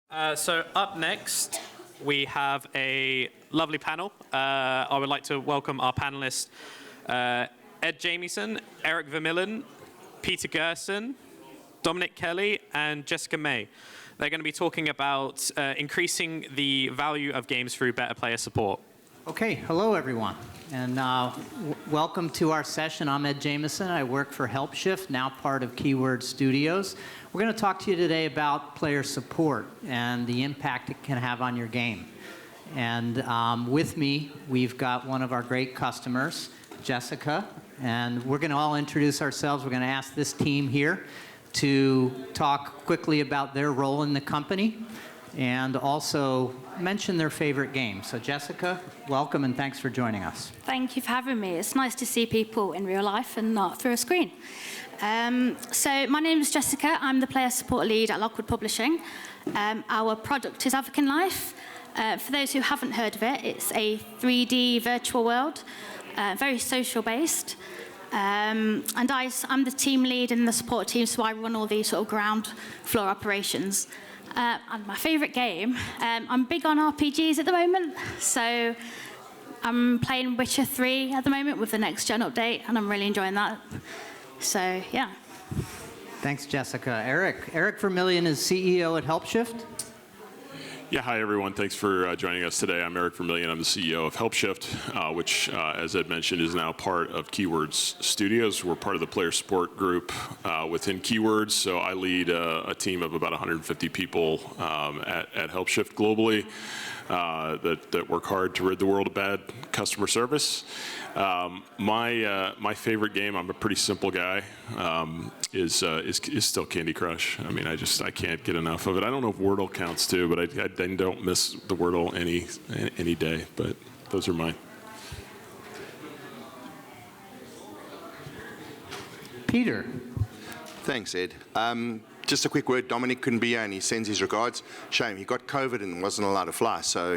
So up next, we have a lovely panel. I would like to welcome our panelists, Ed Jamieson, Eric Vermillion, Peter Gerson, Dominic Kelly, and Jessica May. They're going to be talking about increasing the value of games through better player support. Okay, hello everyone, and welcome to our session. I'm Ed Jamieson. I work for Helpshift, now part of Keyword Studios. We're going to talk to you today about player support and the impact it can have on your game. And with me, we've got one of our great customers, Jessica, and we're going to all introduce ourselves. We're going to ask this team here to talk quickly about their role in the company and also mention their favorite game. So Jessica, welcome and thanks for joining us. Thank you for having me. It's nice to see people in real life and not through a screen. So my name is Jessica. I'm the player support lead at Lockwood Publishing. Our product is African Life. For those who haven't heard of it, it's a 3D virtual world, very social based. And I'm the team lead in the support team, so I run all these sort of ground floor operations. And my favourite game, I'm big on RPGs at the moment, so I'm playing Witcher 3 at the moment with the next gen update, and I'm really enjoying that. So, yeah. Thanks, Jessica. Eric Vermillion is CEO at Helpshift. Yeah, hi everyone. Thanks for joining us today. I'm Eric Vermillion. I'm the CEO of Helpshift, which, as Ed mentioned, is now part of Keywords Studios. We're part of the player support group within Keywords. So I lead a team of about 150 people at Helpshift globally that work hard to rid the world of bad customer service. My favorite game, I'm a pretty simple guy, is still Candy Crush. I mean, I can't get enough of it. I don't know if Wordle counts too, but I don't miss the Wordle any day. But those are mine. Peter. Thanks, Ed. Just a quick word, Dominic couldn't be here and he sends his regards. Shame, he got COVID and wasn't allowed to fly, so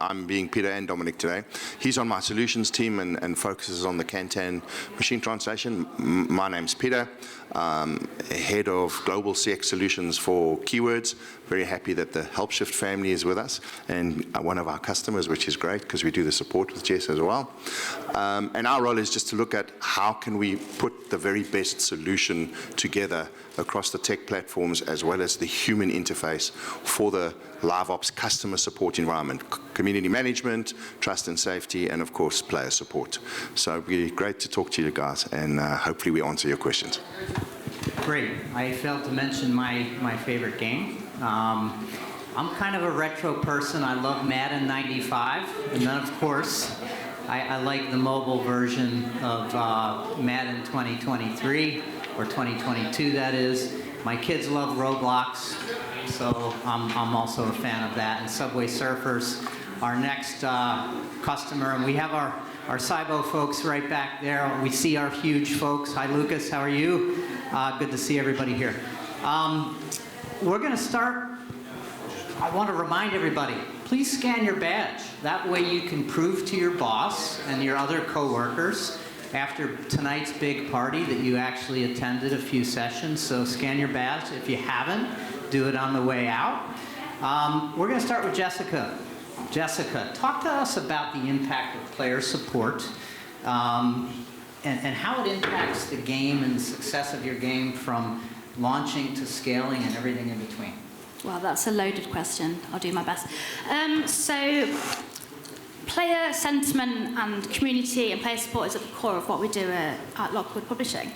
I'm being Peter and Dominic today. He's on my solutions team and focuses on the Cantan machine translation. My name's Peter, head of global CX solutions for Keywords. Very happy that the Helpshift family is with us and one of our customers, which is great because we do the support with Jess as well. And our role is just to look at how can we put the very best solution together across the tech platforms as well as the human interface for the LiveOps customer support environment, community management, trust and safety, and of course player support. So it'd be great to talk to you guys and hopefully we answer your questions. Great. I failed to mention my favorite game. I'm kind of a retro person. I love Madden 95, and then of course I like the mobile version of Madden 2023, or 2022 that is. My kids love Roblox, so I'm also a fan of that. And Subway Surfers, our next customer, and we have our Cybo folks right back there. We see our huge folks. Hi Lucas, how are you? Good to see everybody here. We're going to start. I want to remind everybody, please scan your badge. That way you can prove to your boss and your other coworkers after tonight's big party that you actually attended a few sessions. So scan your badge. If you haven't, do it on the way out. We're going to start with Jessica. Jessica, talk to us about the impact of player support and how it impacts the game and the success of your game from launching to scaling and everything in between. Well, that's a loaded question. I'll do my best. So player sentiment and community and player support is at the core of what we do at Lockwood Publishing.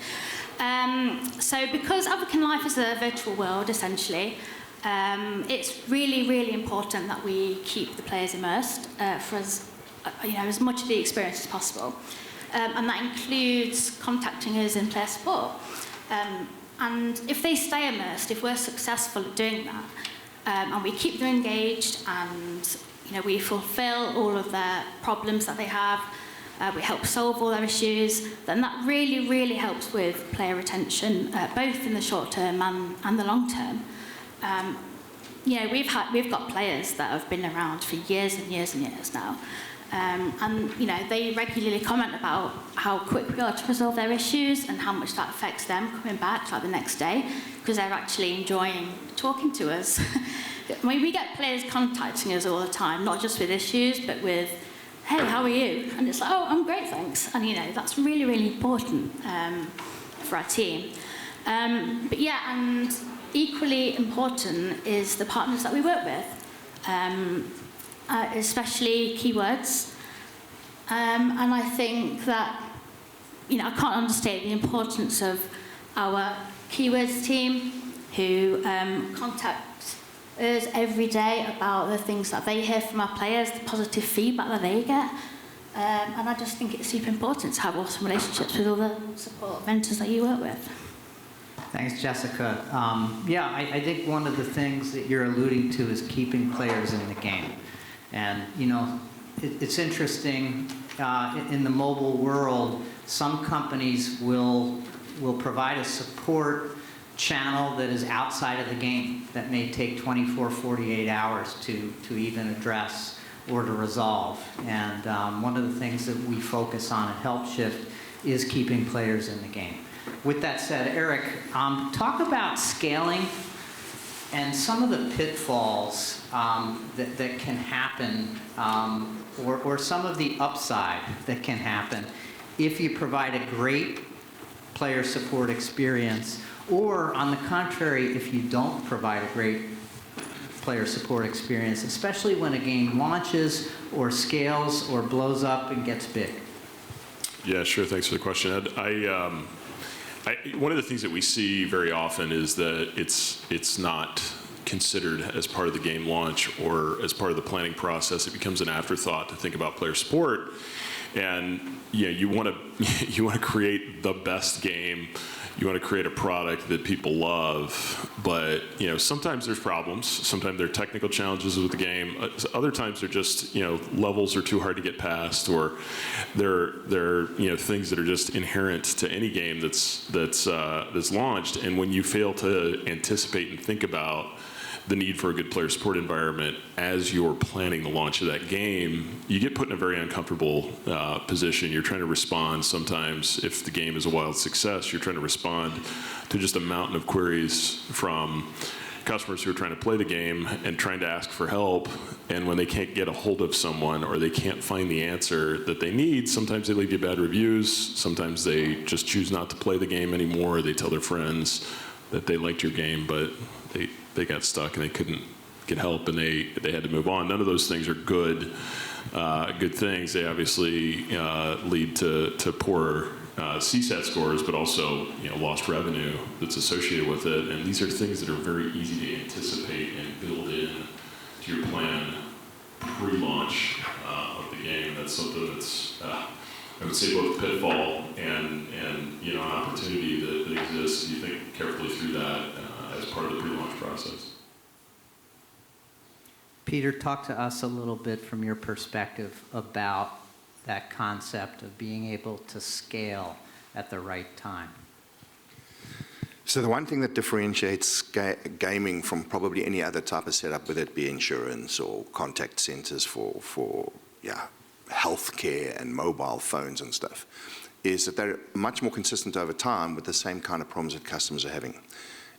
So because African Life is a virtual world, essentially, it's really, really important that we keep the players immersed for as much of the experience as possible. And that includes contacting us in player support. And if they stay immersed, if we're successful at doing that, and we keep them engaged and we fulfill all of their problems that they have, we help solve all their issues, then that really, really helps with player retention, both in the short term and the long term. We've got players that have been around for years and years and years now. And they regularly comment about how quick we are to resolve their issues and how much that affects them coming back like the next day, because they're actually enjoying talking to us. I mean, we get players contacting us all the time, not just with issues, but with, hey, how are you? And it's like, oh, I'm great, thanks. And, that's really, really important for our team. But yeah, and equally important is the partners that we work with, especially keywords. And I think that, I can't understate the importance of our keywords team who contact us every day about the things that they hear from our players, the positive feedback that they get. And I just think it's super important to have awesome relationships with all the support mentors that you work with. Thanks, Jessica. I think one of the things that you're alluding to is keeping players in the game. And, it's interesting, in the mobile world, some companies will provide a support channel that is outside of the game that may take 24, 48 hours to even address or to resolve. And one of the things that we focus on at Helpshift is keeping players in the game. With that said, Eric, talk about scaling and some of the pitfalls that can happen, or some of the upside that can happen if you provide a great player support experience, or on the contrary, if you don't provide a great player support experience, especially when a game launches or scales or blows up and gets big. Yeah, sure. Thanks for the question, Ed. One of the things that we see very often is that it's not considered as part of the game launch or as part of the planning process. It becomes an afterthought to think about player support. And you want to create the best game. You want to create a product that people love, but sometimes there's problems. Sometimes there are technical challenges with the game. Other times they're just levels are too hard to get past, or they're things that are just inherent to any game that's launched. And when you fail to anticipate and think about the need for a good player support environment as you're planning the launch of that game, you get put in a very uncomfortable position. You're trying to respond sometimes, if the game is a wild success, you're trying to respond to just a mountain of queries from customers who are trying to play the game and trying to ask for help. And when they can't get a hold of someone or they can't find the answer that they need, sometimes they leave you bad reviews. Sometimes they just choose not to play the game anymore. They tell their friends that they liked your game, but they got stuck and they couldn't get help and they had to move on. None of those things are good things. They obviously lead to poor CSAT scores, but also lost revenue that's associated with it. And these are things that are very easy to anticipate and build in to your plan pre-launch of the game. That's something that's I would say both pitfall and an opportunity that exists. You think carefully through that as part of the pre-launch process. Peter, talk to us a little bit from your perspective about that concept of being able to scale at the right time. So the one thing that differentiates gaming from probably any other type of setup, whether it be insurance or contact centers for healthcare and mobile phones and stuff, is that they're much more consistent over time with the same kind of problems that customers are having.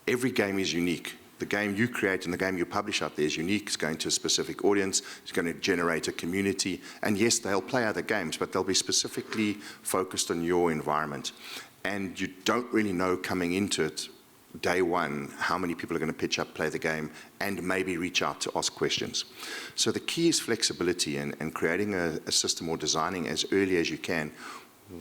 Every game is unique. The game you create and the game you publish out there is unique. It's going to a specific audience. It's going to generate a community. And yes, they'll play other games, but they'll be specifically focused on your environment. And you don't really know coming into it, day one, how many people are going to pitch up, play the game, and maybe reach out to ask questions. So the key is flexibility and creating a system or designing as early as you can.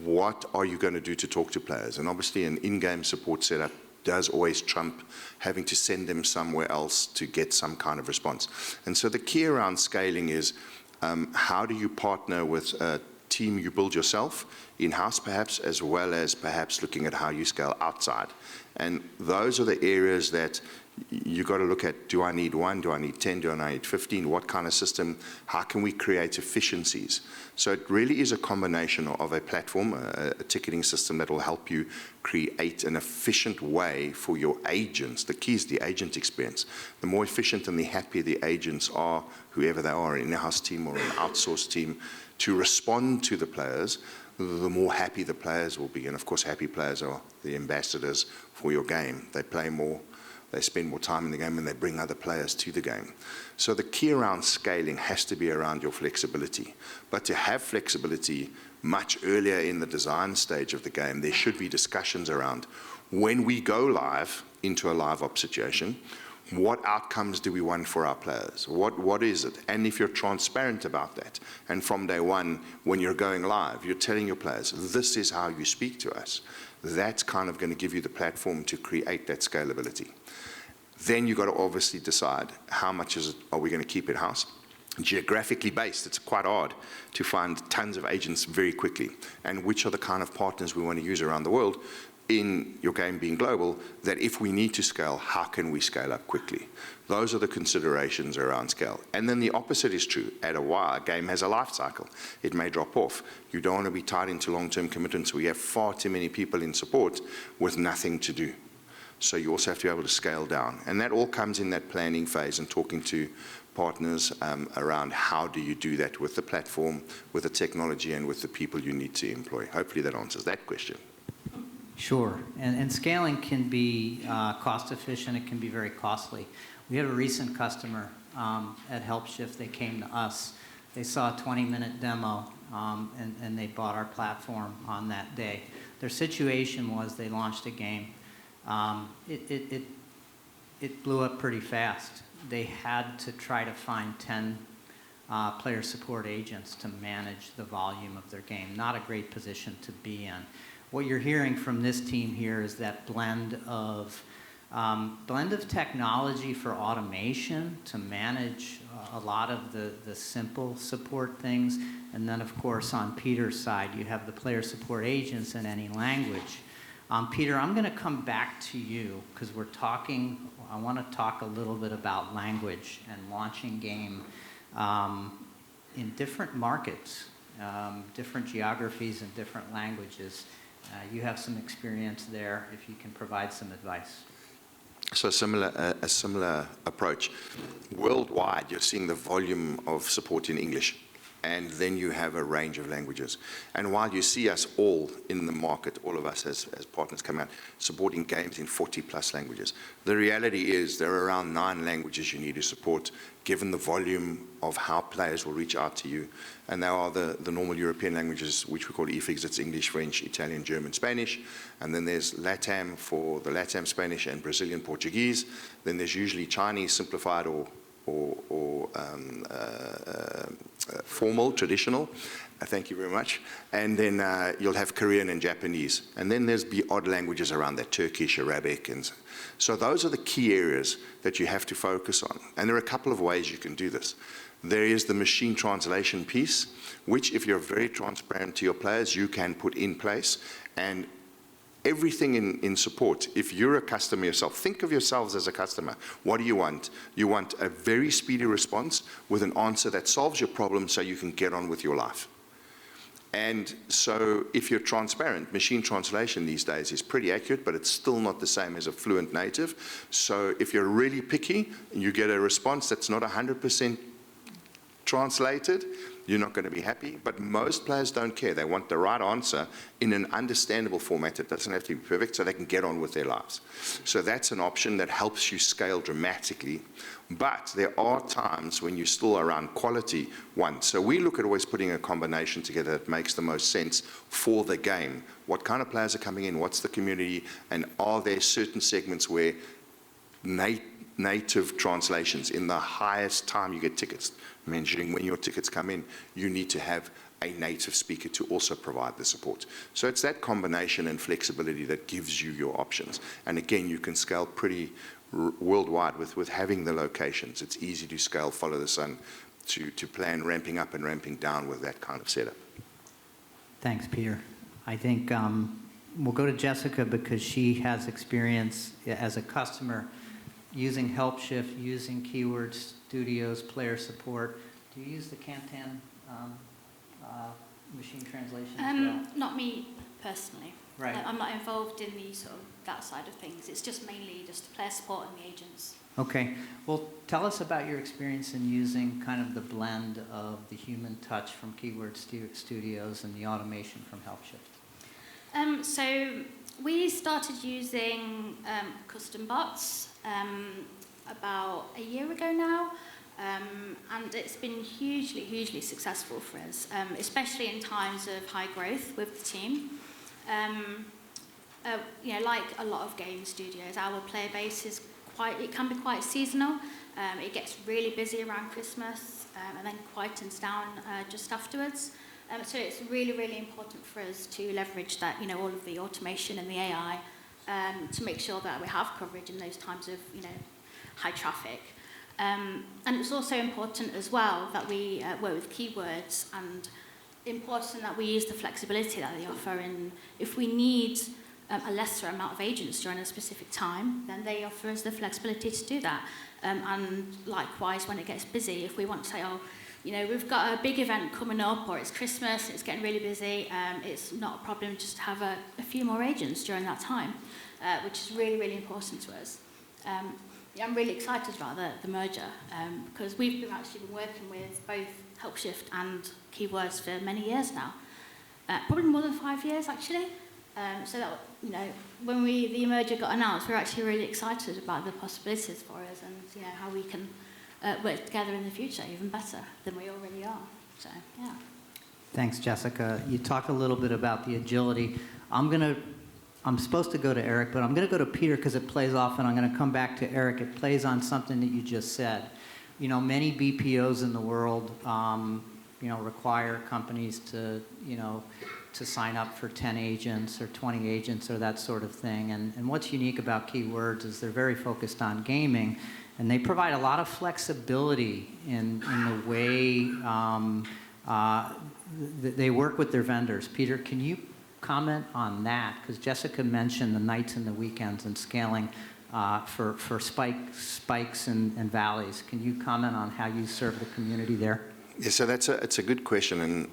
What are you going to do to talk to players? And obviously an in-game support setup does always trump having to send them somewhere else to get some kind of response. And so the key around scaling is how do you partner with a team you build yourself, in-house perhaps, as well as perhaps looking at how you scale outside. And those are the areas that you got to look at. Do I need 1? Do I need 10? Do I need 15? What kind of system? How can we create efficiencies? So it really is a combination of a platform, a ticketing system that will help you create an efficient way for your agents. The key is the agent experience. The more efficient and the happier the agents are, whoever they are, an in-house team or an outsourced team, to respond to the players, the more happy the players will be. And of course, happy players are the ambassadors for your game. They play more, they spend more time in the game, and they bring other players to the game. So the key around scaling has to be around your flexibility. But to have flexibility much earlier in the design stage of the game, there should be discussions around when we go live into a live op situation, what outcomes do we want for our players? What is it? And if you're transparent about that, and from day one, when you're going live, you're telling your players, this is how you speak to us, that's kind of going to give you the platform to create that scalability. Then you've got to obviously decide how much are we going to keep in-house. Geographically based, it's quite hard to find tons of agents very quickly, and which are the kind of partners we want to use around the world, in your game being global, that if we need to scale, how can we scale up quickly? Those are the considerations around scale. And then the opposite is true. At a while, a game has a life cycle. It may drop off. You don't want to be tied into long-term commitments. We have far too many people in support with nothing to do. So you also have to be able to scale down. And that all comes in that planning phase and talking to partners around how do you do that with the platform, with the technology, and with the people you need to employ. Hopefully that answers that question. Sure, and scaling can be cost efficient, it can be very costly. We had a recent customer at Helpshift, they came to us, they saw a 20-minute demo and they bought our platform on that day. Their situation was they launched a game, it blew up pretty fast. They had to try to find 10 player support agents to manage the volume of their game. Not a great position to be in. What you're hearing from this team here is that blend of technology for automation to manage a lot of the simple support things. And then, of course, on Peter's side, you have the player support agents in any language. Peter, I'm going to come back to you because I want to talk a little bit about language and launching game in different markets, different geographies and different languages. You have some experience there, if you can provide some advice. So a similar approach. Worldwide, you're seeing the volume of support in English, and then you have a range of languages. And while you see us all in the market, all of us as partners come out, supporting games in 40+ languages, the reality is there are around 9 languages you need to support, given the volume of how players will reach out to you. And there are the normal European languages, which we call EFIGs. It's English, French, Italian, German, Spanish. And then there's LATAM for the LATAM Spanish and Brazilian Portuguese. Then there's usually Chinese simplified or formal, traditional. Thank you very much. And then you'll have Korean and Japanese. And then there's the odd languages around that, Turkish, Arabic. And so those are the key areas that you have to focus on. And there are a couple of ways you can do this. There is the machine translation piece, which if you're very transparent to your players, you can put in place. And everything in support, if you're a customer yourself, think of yourselves as a customer. What do you want? You want a very speedy response with an answer that solves your problem so you can get on with your life. And so if you're transparent, machine translation these days is pretty accurate, but it's still not the same as a fluent native. So if you're really picky and you get a response that's not 100% translated, you're not going to be happy. But most players don't care. They want the right answer in an understandable format. It doesn't have to be perfect, so they can get on with their lives. So that's an option that helps you scale dramatically. But there are times when you're still around quality one. So we look at always putting a combination together that makes the most sense for the game. What kind of players are coming in? What's the community? And are there certain segments where native translations in the highest time you get tickets, mentioning when your tickets come in, you need to have a native speaker to also provide the support. So it's that combination and flexibility that gives you your options. And again, you can scale pretty worldwide with having the locations. It's easy to scale, follow the sun, to plan ramping up and ramping down with that kind of setup. Thanks, Peter. I think we'll go to Jessica because she has experience as a customer using Helpshift, using Keyword Studios, player support. Do you use the Cantan machine translation as well? Not me personally. Right. I'm not involved in the sort of that side of things. It's just mainly just player support and the agents. Okay. Well, tell us about your experience in using kind of the blend of the human touch from Keyword Studios and the automation from Helpshift. So we started using custom bots about a year ago now, and it's been hugely successful for us, especially in times of high growth with the team. Like a lot of game studios, our player base is it can be quite seasonal. It gets really busy around Christmas and then quietens down just afterwards. So it's really important for us to leverage that, all of the automation and the AI to make sure that we have coverage in those times of, high traffic. And it's also important as well that we work with keywords, and important that we use the flexibility that they offer. And if we need a lesser amount of agents during a specific time, then they offer us the flexibility to do that. And likewise, when it gets busy, if we want to say, we've got a big event coming up, or it's Christmas, it's getting really busy, it's not a problem just to have a few more agents during that time, which is really important to us. I'm really excited about the merger, because we've actually been working with both Helpshift and Keywords for many years now, probably more than 5 years actually. So that, when the merger got announced, we were actually really excited about the possibilities for us, and how we can work together in the future even better than we already are. So yeah. Thanks, Jessica. You talked a little bit about the agility. I'm supposed to go to Eric, but I'm going to go to Peter because it plays off, and I'm going to come back to Eric. It plays on something that you just said. Many BPOs in the world, require companies to sign up for 10 agents or 20 agents or that sort of thing. And what's unique about Keywords is they're very focused on gaming, and they provide a lot of flexibility in the way they work with their vendors. Peter, can you comment on that? Because Jessica mentioned the nights and the weekends and scaling for spikes and valleys. Can you comment on how you serve the community there? Yeah, so it's a good question, and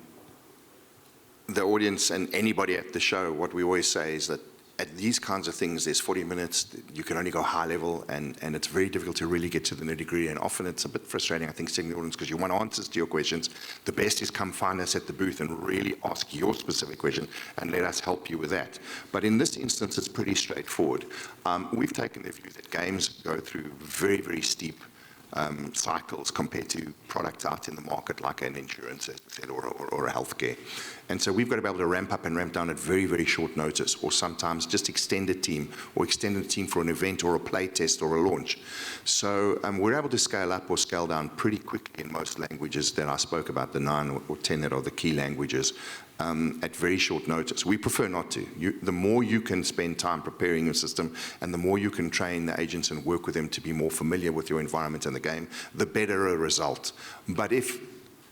the audience and anybody at the show, what we always say is that at these kinds of things, there's 40 minutes, you can only go high level, and it's very difficult to really get to the nitty-gritty, and often it's a bit frustrating, I think, seeing the audience, because you want answers to your questions. The best is come find us at the booth and really ask your specific question, and let us help you with that. But in this instance, it's pretty straightforward. We've taken the view that games go through very steep cycles compared to products out in the market like an insurance or a healthcare. And so we've got to be able to ramp up and ramp down at very short notice, or sometimes just extend a team for an event or a play test or a launch. So we're able to scale up or scale down pretty quickly in most languages that I spoke about, the 9 or 10 that are the key languages, at very short notice. We prefer not to. The more you can spend time preparing your system, and the more you can train the agents and work with them to be more familiar with your environment and the game, the better a result. But if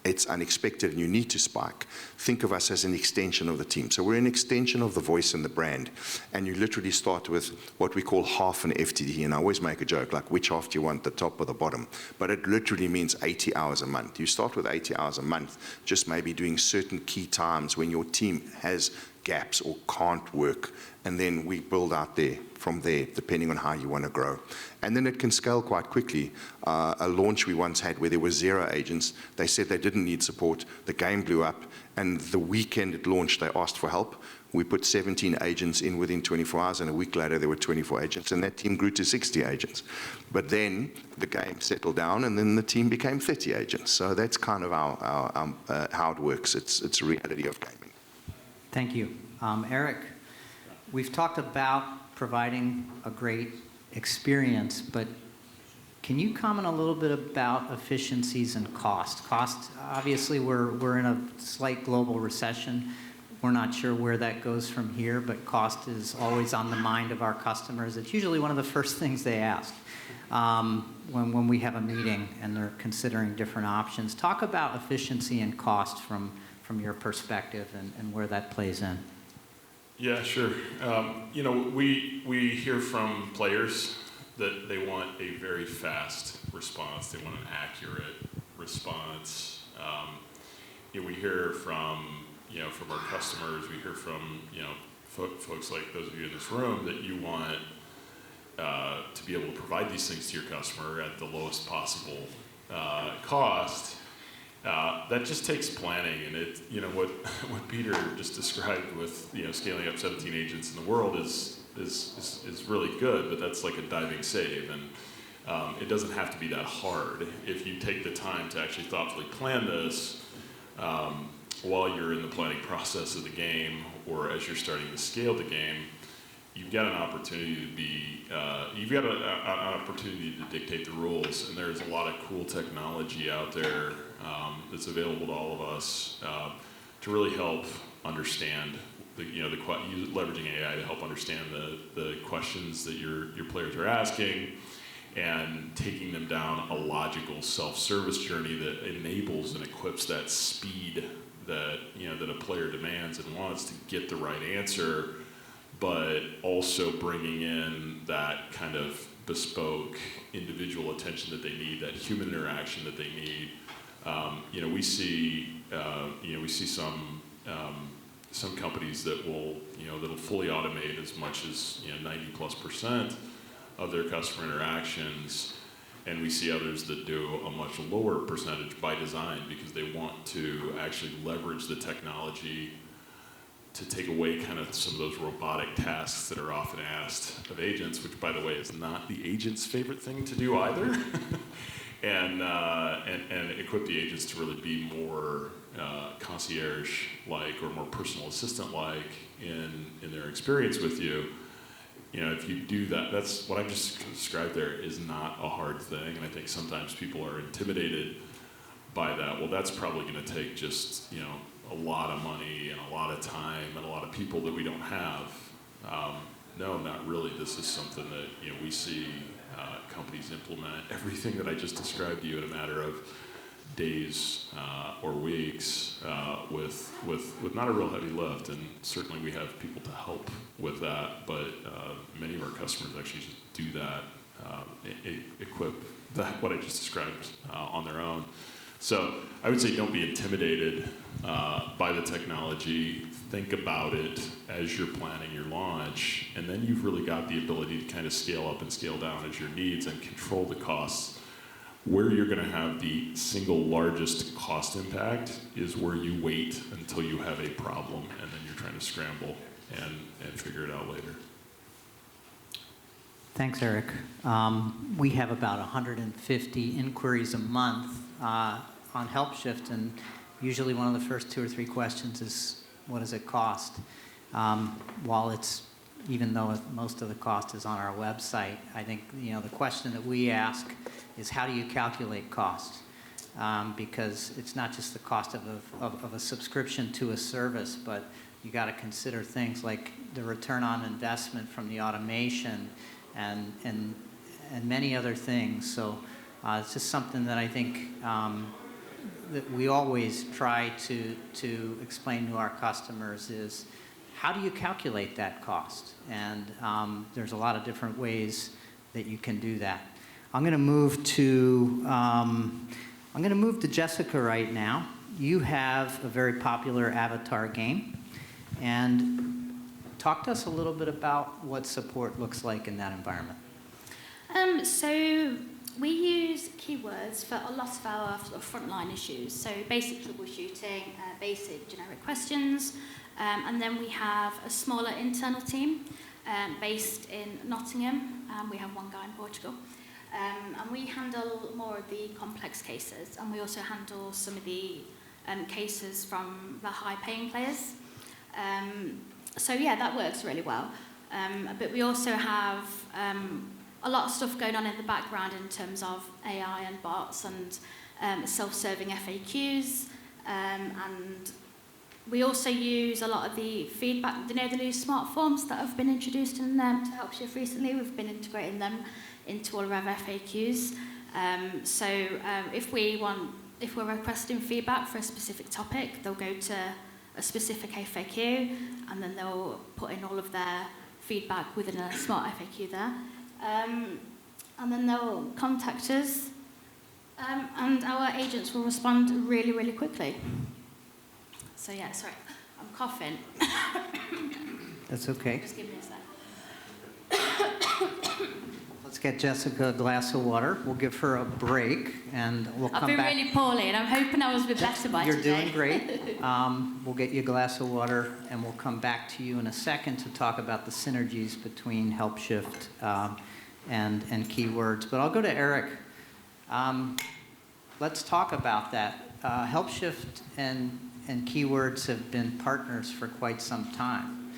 it's unexpected and you need to spike, think of us as an extension of the team. So we're an extension of the voice and the brand. And you literally start with what we call half an FTD. And I always make a joke, like, which half do you want, the top or the bottom? But it literally means 80 hours a month. You start with 80 hours a month, just maybe doing certain key times when your team has gaps or can't work. And then we build out from there, depending on how you want to grow. And then it can scale quite quickly. A launch we once had where there were 0 agents, they said they didn't need support, the game blew up, and the weekend it launched, they asked for help. We put 17 agents in within 24 hours, and a week later there were 24 agents, and that team grew to 60 agents. But then the game settled down, and then the team became 30 agents. So that's kind of how it works. It's a reality of gaming. Thank you. Eric, we've talked about providing a great experience, but can you comment a little bit about efficiencies and cost? Cost, obviously, we're in a slight global recession. We're not sure where that goes from here, but cost is always on the mind of our customers. It's usually one of the first things they ask when we have a meeting and they're considering different options. Talk about efficiency and cost from your perspective and where that plays in. Yeah, sure. We hear from players that they want a very fast response. They want an accurate response. We hear from our customers. We hear from folks like those of you in this room that you want to be able to provide these things to your customer at the lowest possible cost. That just takes planning, and what Peter just described with scaling up 17 agents in the world is really good, but that's like a diving save, and it doesn't have to be that hard if you take the time to actually thoughtfully plan this while you're in the planning process of the game, or as you're starting to scale the game. You've got an opportunity to be, an opportunity to dictate the rules, and there's a lot of cool technology out there that's available to all of us to really help understand leveraging AI to help understand the questions that your players are asking, and taking them down a logical self-service journey that enables and equips that speed that that a player demands and wants to get the right answer, but also bringing in that kind of bespoke individual attention that they need, that human interaction that they need. We see some companies that will that'll fully automate as much as 90+% of their customer interactions, and we see others that do a much lower percentage by design because they want to actually leverage the technology to take away kind of some of those robotic tasks that are often asked of agents, which, by the way, is not the agent's favorite thing to do either, and equip the agents to really be more concierge-like or more personal assistant-like in their experience with you. If you do that, that's what I just described there is not a hard thing, and I think sometimes people are intimidated by that. Well, that's probably going to take just a lot of money and a lot of time and a lot of people that we don't have. No, not really. This is something that we see companies implement everything that I just described to you in a matter of days or weeks with not a real heavy lift, and certainly we have people to help with that, but many of our customers actually just do that, equip that what I just described on their own. So I would say don't be intimidated by the technology. Think about it as you're planning your launch, and then you've really got the ability to kind of scale up and scale down as your needs and control the costs. Where you're going to have the single largest cost impact is where you wait until you have a problem, and then you're trying to scramble and figure it out later. Thanks, Eric. We have about 150 inquiries a month on Helpshift, and usually one of the first 2 or 3 questions is, what does it cost? Even though most of the cost is on our website, I think the question that we ask is, how do you calculate cost? Because it's not just the cost of a subscription to a service, but you got to consider things like the return on investment from the automation and many other things. So it's just something that I think that we always try to explain to our customers is, how do you calculate that cost? And there's a lot of different ways that you can do that. I'm going to move to Jessica right now. You have a very popular avatar game, and talk to us a little bit about what support looks like in that environment. So we use keywords for a lot of our frontline issues. So basic troubleshooting, basic generic questions, and then we have a smaller internal team based in Nottingham. We have one guy in Portugal. And we handle more of the complex cases, and we also handle some of the cases from the high-paying players. So yeah, that works really well. But we also have a lot of stuff going on in the background in terms of AI and bots and self-serving FAQs. And we also use a lot of the feedback, the new smart forms that have been introduced in to Helpshift recently. We've been integrating them into all of our FAQs. So if we're requesting feedback for a specific topic, they'll go to a specific FAQ, and then they'll put in all of their feedback within a smart FAQ there. And then they'll contact us, and our agents will respond really, really quickly. So yeah, sorry, I'm coughing. That's okay. Just give me a sec. let's get Jessica a glass of water. We'll give her a break, and we'll come back. I've been really poorly, and I'm hoping I was a bit better by You're today. doing great. We'll get you a glass of water, and we'll come back to you in a second to talk about the synergies between Helpshift and Keywords. But I'll go to Eric. Let's talk about that. Helpshift and Keywords have been partners for quite some time.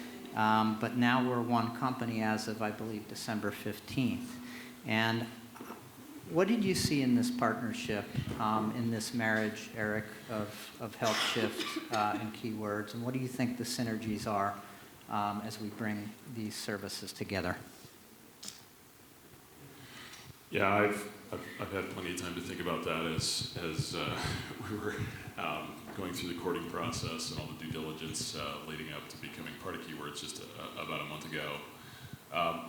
But now we're one company as of, I believe, December 15th. And what did you see in this partnership, in this marriage, Eric, of Helpshift and Keywords? And what do you think the synergies are as we bring these services together? Yeah, I've had plenty of time to think about that as we were going through the courting process and all the due diligence leading up to becoming part of Keywords just about a month ago.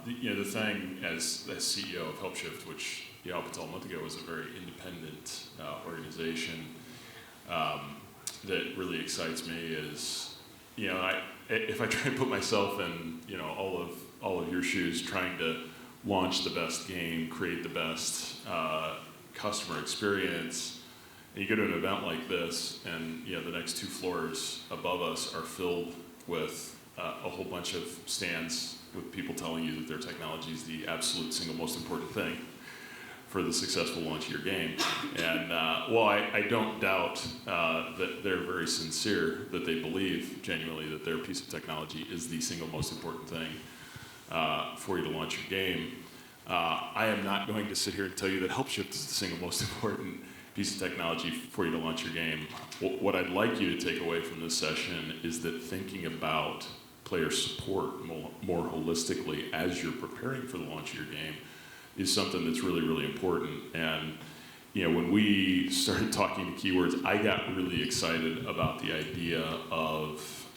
The thing as CEO of Helpshift, which up until a month ago was a very independent organization, that really excites me is, if I try to put myself in, all of your shoes, trying to launch the best game, create the best customer experience. And you go to an event like this, and the next 2 floors above us are filled with a whole bunch of stands with people telling you that their technology is the absolute single most important thing for the successful launch of your game. And I don't doubt that they're very sincere, that they believe genuinely that their piece of technology is the single most important thing for you to launch your game. I am not going to sit here and tell you that Helpshift is the single most important piece of technology for you to launch your game. What I'd like you to take away from this session is that thinking about player support more holistically as you're preparing for the launch of your game is something that's really, really important. And when we started talking to Keywords, I got really excited about the idea of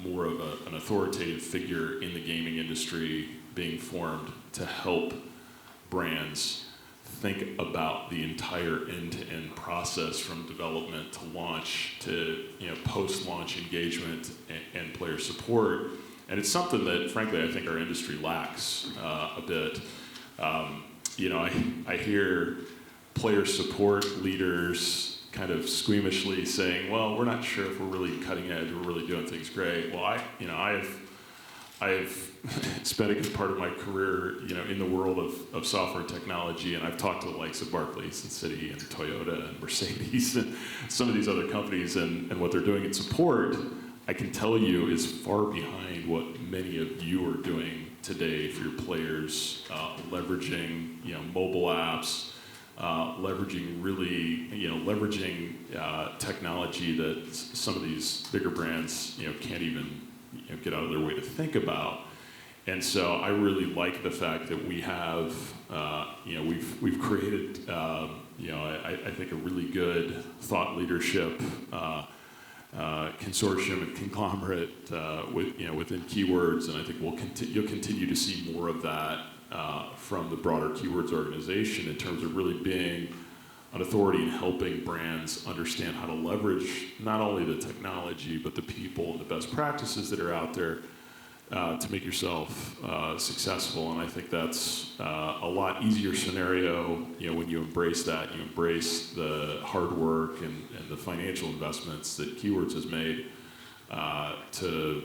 more of an authoritative figure in the gaming industry being formed to help brands think about the entire end-to-end process from development to launch to post-launch engagement and player support. And it's something that, frankly, I think our industry lacks a bit. I hear player support leaders kind of squeamishly saying, well, we're not sure if we're really cutting edge, we're really doing things great. Well, I've spent a good part of my career, in the world of software technology, and I've talked to the likes of Barclays and Citi and Toyota and Mercedes and some of these other companies, and what they're doing in support, I can tell you is far behind what many of you are doing today for your players, leveraging, mobile apps, leveraging technology that some of these bigger brands, can't even get out of their way to think about. And so I really like the fact that we have, we've created, I think a really good thought leadership consortium and conglomerate within Keywords, and I think you'll continue to see more of that from the broader Keywords organization in terms of really being an authority in helping brands understand how to leverage not only the technology, but the people and the best practices that are out there to make yourself successful. And I think that's a lot easier scenario, when you embrace that, you embrace the hard work and the financial investments that Keywords has made to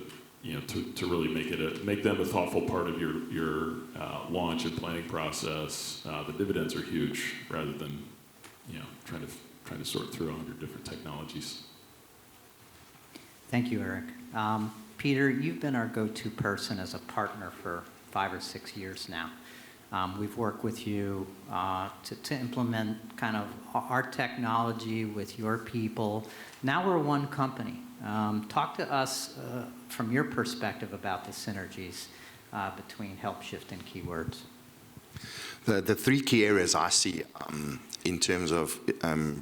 really make them a thoughtful part of your launch and planning process. The dividends are huge rather than trying to sort through 100 different technologies. Thank you, Eric. Peter, you've been our go-to person as a partner for 5 or 6 years now. We've worked with you to implement kind of our technology with your people. Now we're one company. Talk to us from your perspective about the synergies between Helpshift and Keywords. The 3 key areas I see in terms of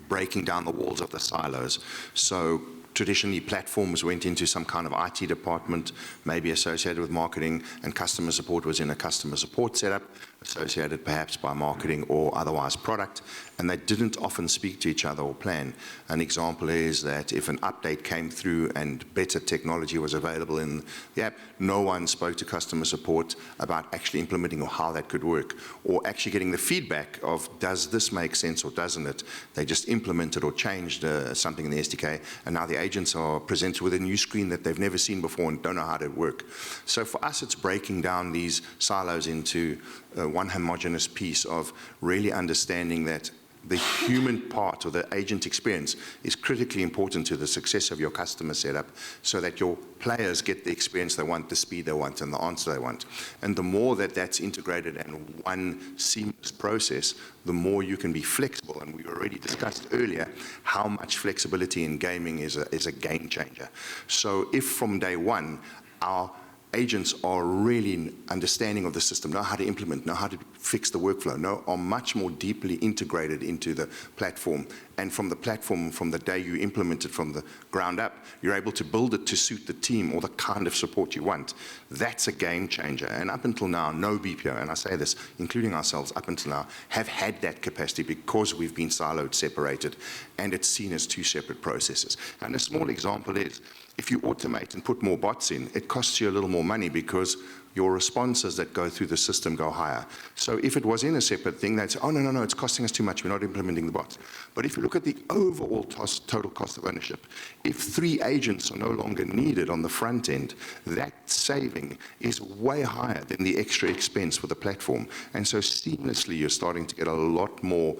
breaking down the walls of the silos. So traditionally, platforms went into some kind of IT department, maybe associated with marketing, and customer support was in a customer support setup. associated perhaps by marketing or otherwise product, and they didn't often speak to each other or plan. An example is that if an update came through and better technology was available in the app, no one spoke to customer support about actually implementing or how that could work, or actually getting the feedback of, does this make sense or doesn't it? They just implemented or changed something in the SDK, and now the agents are presented with a new screen that they've never seen before and don't know how to work. So for us, it's breaking down these silos into one homogeneous piece of really understanding that the human part or the agent experience is critically important to the success of your customer setup, so that your players get the experience they want, the speed they want, and the answer they want. And the more that that's integrated in one seamless process, the more you can be flexible. And we already discussed earlier how much flexibility in gaming is a game changer. So if from day one, our agents are really understanding of the system, know how to implement, know how to fix the workflow, are much more deeply integrated into the platform. And from the platform, from the day you implement it from the ground up, you're able to build it to suit the team or the kind of support you want. That's a game changer. And up until now, no BPO, and I say this, including ourselves, up until now, have had that capacity because we've been siloed, separated, and it's seen as two separate processes. And a small example is, if you automate and put more bots in, it costs you a little more money because your responses that go through the system go higher. So if it was in a separate thing, they'd say, oh, no, it's costing us too much, we're not implementing the bots. But if you look at the overall total cost of ownership, if 3 agents are no longer needed on the front end, that saving is way higher than the extra expense for the platform. And so seamlessly, you're starting to get a lot more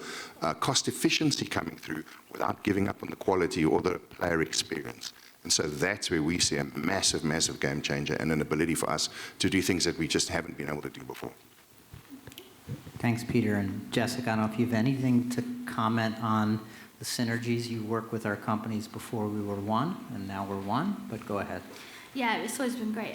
cost efficiency coming through without giving up on the quality or the player experience. And so that's where we see a massive, massive game changer and an ability for us to do things that we just haven't been able to do before. Thanks, Peter. And Jessica, I don't know if you have anything to comment on the synergies. You worked with our companies before we were one, and now we're one, but go ahead. Yeah, it's always been great.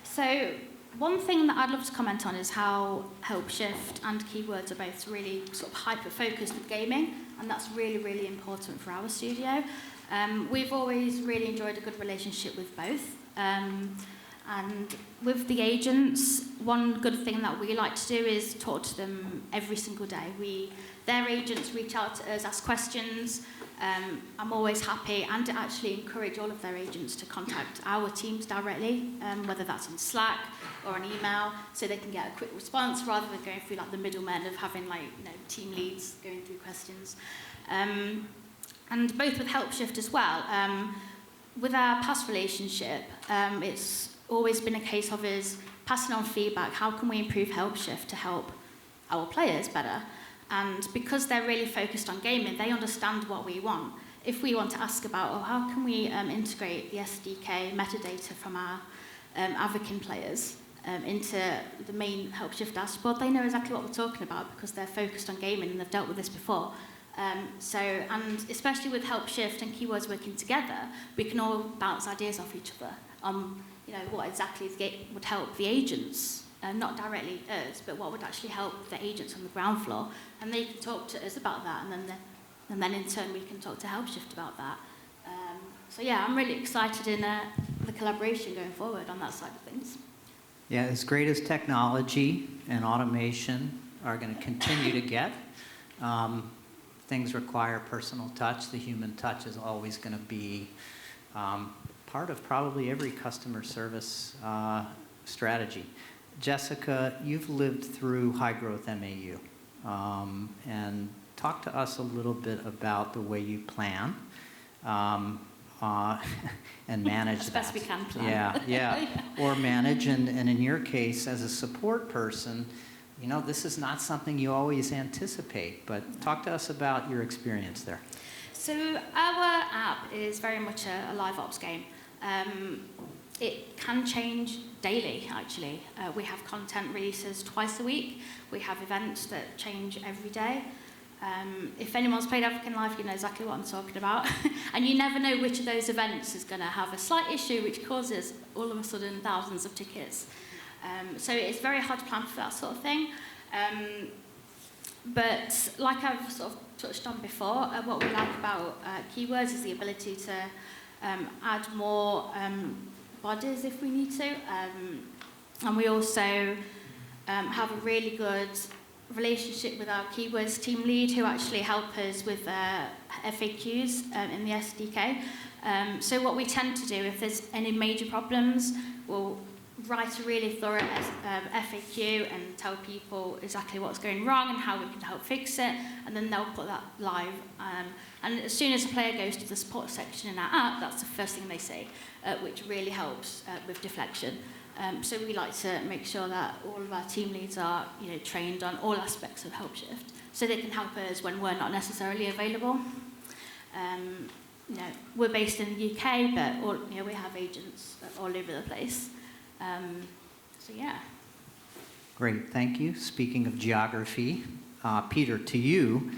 So one thing that I'd love to comment on is how Helpshift and Keywords are both really sort of hyper-focused with gaming, and that's really, really important for our studio. We've always really enjoyed a good relationship with both. And with the agents, one good thing that we like to do is talk to them every single day. Their agents reach out to us, ask questions. I'm always happy and to actually encourage all of their agents to contact our teams directly, whether that's on Slack or an email, so they can get a quick response rather than going through like the middlemen of having team leads going through questions. And both with Helpshift as well. With our past relationship, it's always been a case of us passing on feedback. How can we improve Helpshift to help our players better? And because they're really focused on gaming, they understand what we want. If we want to ask about, how can we integrate the SDK metadata from our Avakin players into the main Helpshift dashboard, they know exactly what we're talking about because they're focused on gaming and they've dealt with this before. And especially with Helpshift and Keywords working together, we can all bounce ideas off each other on what exactly would help the agents, not directly us, but what would actually help the agents on the ground floor. And they can talk to us about that, and then in turn we can talk to Helpshift about that. So yeah, I'm really excited in the collaboration going forward on that side of things. Yeah, as great as technology and automation are going to continue to get, things require personal touch. The human touch is always going to be part of probably every customer service strategy. Jessica, you've lived through high-growth MAU, and talk to us a little bit about the way you plan and manage as best we can plan. Yeah. Or manage, and in your case, as a support person, this is not something you always anticipate, but talk to us about your experience there. So our app is very much a live ops game. It can change daily, actually. We have content releases twice a week. We have events that change every day. If anyone's played African Life, you know exactly what I'm talking about. And you never know which of those events is going to have a slight issue which causes all of a sudden thousands of tickets. So it's very hard to plan for that sort of thing. But like I've sort of touched on before, what we like about Keywords is the ability to add more bodies if we need to. And we also have a really good relationship with our keywords team lead, who actually help us with FAQs in the SDK. So what we tend to do, if there's any major problems, we'll write a really thorough FAQ and tell people exactly what's going wrong and how we can help fix it, and then they'll put that live. And as soon as a player goes to the support section in our app, that's the first thing they see, which really helps with deflection. So we like to make sure that all of our team leads are, trained on all aspects of Helpshift, so they can help us when we're not necessarily available. We're based in the UK, but we have agents all over the place. So yeah. Great, thank you. Speaking of geography, Peter, to you,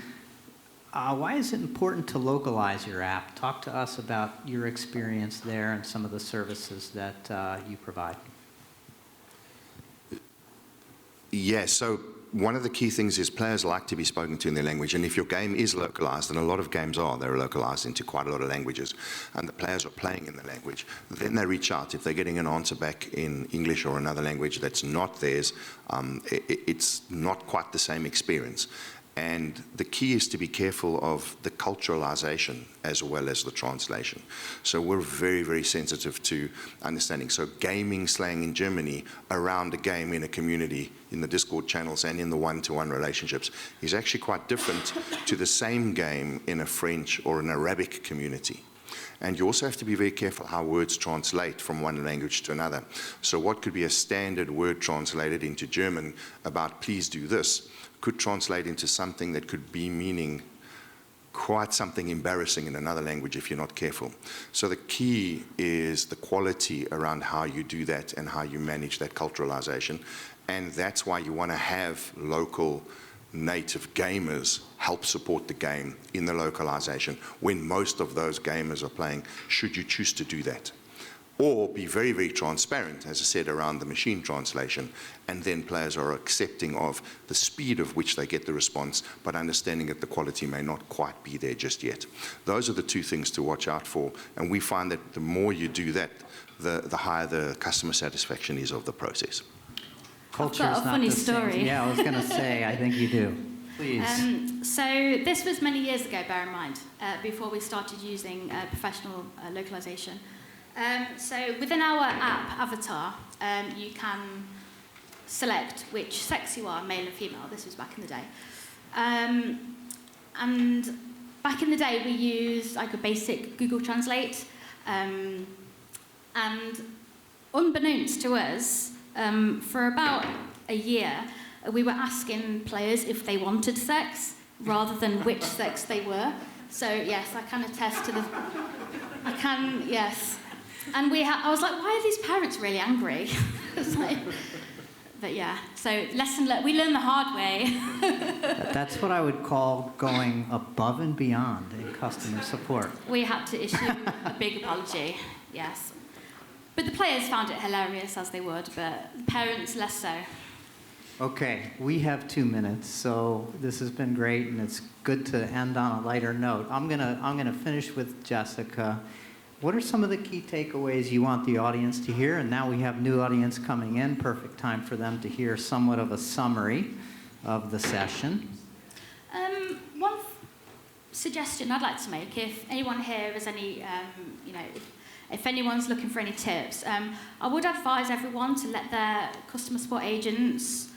why is it important to localize your app? Talk to us about your experience there and some of the services that you provide. Yes, so one of the key things is players like to be spoken to in their language, and if your game is localized, and a lot of games are, they're localized into quite a lot of languages, and the players are playing in the language, then they reach out. If they're getting an answer back in English or another language that's not theirs, it's not quite the same experience. And the key is to be careful of the culturalization as well as the translation. So we're very, very sensitive to understanding. So gaming slang in Germany around a game in a community, in the Discord channels and in the one-to-one relationships, is actually quite different to the same game in a French or an Arabic community. And you also have to be very careful how words translate from one language to another. So what could be a standard word translated into German about please do this could translate into something that could be meaning quite something embarrassing in another language if you're not careful. So the key is the quality around how you do that and how you manage that culturalization. And that's why you want to have local native gamers help support the game in the localization when most of those gamers are playing, should you choose to do that. Or be very, very transparent, as I said, around the machine translation, and then players are accepting of the speed of which they get the response, but understanding that the quality may not quite be there just yet. Those are the two things to watch out for, and we find that the more you do that, the higher the customer satisfaction is of the process. Culture I've got is a not funny the same. story. Yeah, I was going to say, I think you do. Please. So this was many years ago, bear in mind, before we started using professional localization. So within our app avatar, you can select which sex you are, male and female. This was back in the day. And back in the day, we used like a basic Google Translate. And unbeknownst to us, for about a year, we were asking players if they wanted sex rather than which sex they were. So yes, I can attest to the... yes. And I was like, why are these parents really angry? But yeah, so lesson learned. We learned the hard way. That's what I would call going above and beyond in customer support. We had to issue a big apology, yes. But the players found it hilarious, as they would, but the parents less so. Okay, we have 2 minutes, so this has been great, and it's good to end on a lighter note. I'm gonna finish with Jessica. What are some of the key takeaways you want the audience to hear? And now we have new audience coming in. Perfect time for them to hear somewhat of a summary of the session. One suggestion I'd like to make, if anyone here has any, if anyone's looking for any tips, I would advise everyone to let their customer support agents,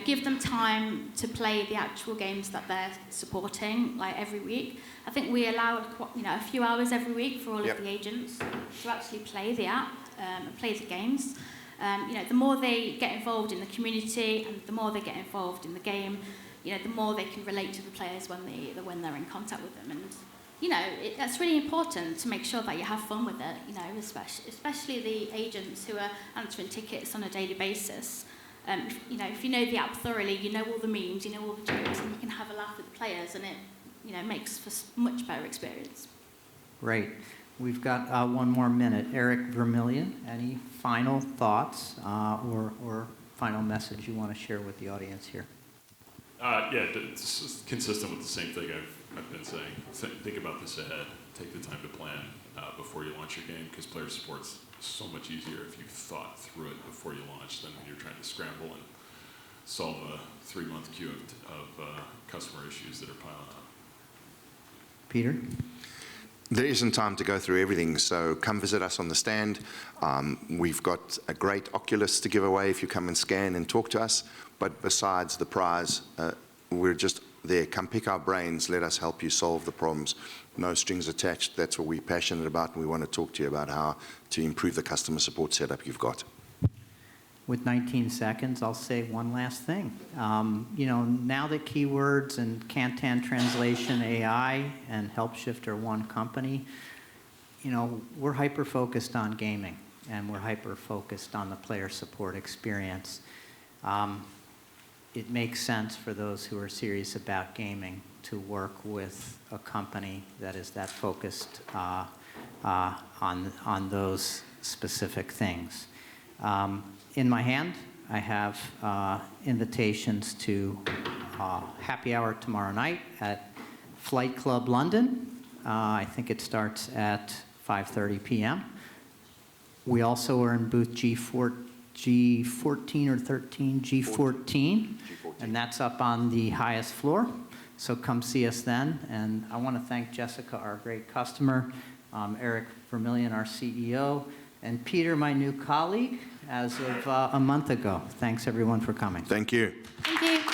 give them time to play the actual games that they're supporting, like every week. I think we allow, a few hours every week for all of the agents to actually play the app and play the games. The more they get involved in the community and the more they get involved in the game, the more they can relate to the players when they're in contact with them. And that's really important to make sure that you have fun with it. Especially the agents who are answering tickets on a daily basis. If you know the app thoroughly, you know all the memes, you know all the jokes, and you can have a laugh with the players, and it makes for a much better experience. Great. We've got 1 more minute. Eric Vermillion, any final thoughts or final message you want to share with the audience here? It's consistent with the same thing I've been saying. Think about this ahead. Take the time to plan before you launch your game, because player support's so much easier if you've thought through it before you launch than when you're trying to scramble and solve a 3-month queue of customer issues that are piling up. Peter? There isn't time to go through everything, so come visit us on the stand. We've got a great Oculus to give away if you come and scan and talk to us. But besides the prize, we're just there. Come pick our brains. Let us help you solve the problems. No strings attached. That's what we're passionate about, and we want to talk to you about how to improve the customer support setup you've got. With 19 seconds, I'll say one last thing. You know, now that Keywords and Kantan Translation AI and Helpshift are one company, you know, we're hyper-focused on gaming, and we're hyper-focused on the player support experience. It makes sense for those who are serious about gaming to work with a company that is that focused on those specific things. In my hand, I have invitations to happy hour tomorrow night at Flight Club London. I think it starts at 5:30 p.m. We also are in booth G14 or 13, G14, and that's up on the highest floor. So come see us then. And I want to thank Jessica, our great customer, Eric Vermillion, our CEO, and Peter, my new colleague, as of a month ago. Thanks, everyone, for coming. Thank you. Thank you.